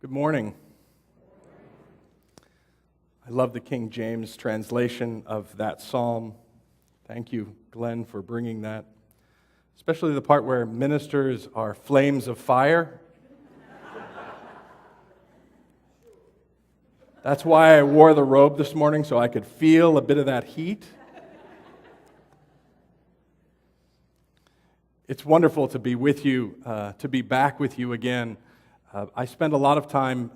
Good morning. I love the King James translation of that psalm. Thank you, Glenn, for bringing that. Especially the part where ministers are flames of fire. That's why I wore the robe this morning, so I could feel a bit of that heat. It's wonderful to be with you, to be back with you again. I spend a lot of time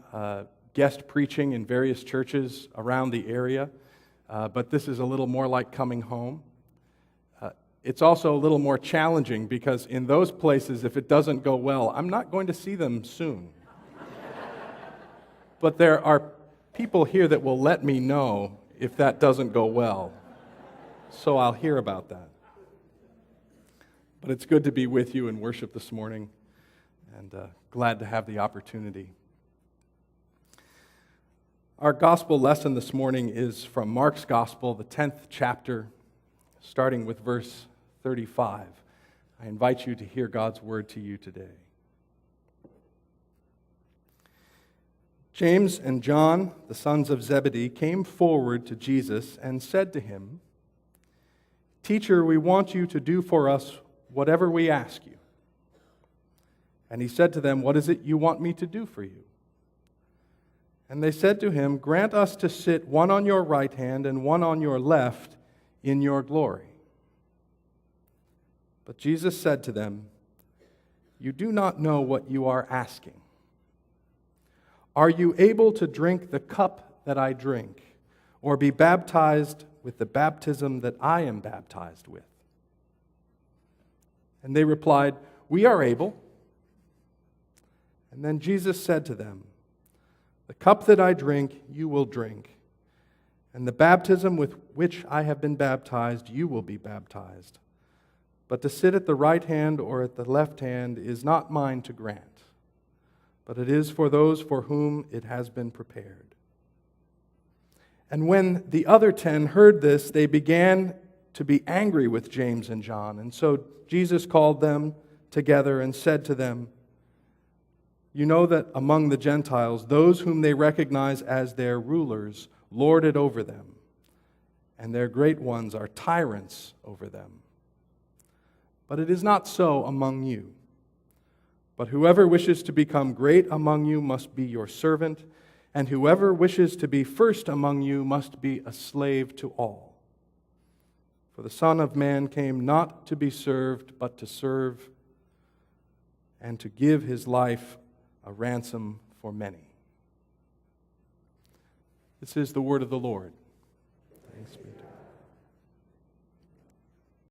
guest preaching in various churches around the area, but this is a little more like coming home. It's also a little more challenging because in those places, if it doesn't go well, I'm not going to see them soon. But there are people here that will let me know if that doesn't go well, so I'll hear about that. But it's good to be with you in worship this morning, and glad to have the opportunity. Our gospel lesson this morning is from Mark's Gospel, the 10th chapter, starting with verse 35. I invite you to hear God's word to you today. James and John, the sons of Zebedee, came forward to Jesus and said to him, "Teacher, we want you to do for us whatever we ask you." And he said to them, "What is it you want me to do for you?" And they said to him, "Grant us to sit one on your right hand and one on your left in your glory." But Jesus said to them, "You do not know what you are asking. Are you able to drink the cup that I drink, or be baptized with the baptism that I am baptized with?" And they replied, "We are able." And then Jesus said to them, "The cup that I drink, you will drink, and the baptism with which I have been baptized, you will be baptized. But to sit at the right hand or at the left hand is not mine to grant, but it is for those for whom it has been prepared." And when the other 10 heard this, they began to be angry with James and John. And so Jesus called them together and said to them, "You know that among the Gentiles, those whom they recognize as their rulers lord it over them, and their great ones are tyrants over them. But it is not so among you. But whoever wishes to become great among you must be your servant, and whoever wishes to be first among you must be a slave to all. For the Son of Man came not to be served, but to serve, and to give his life a ransom for many." This is the word of the Lord.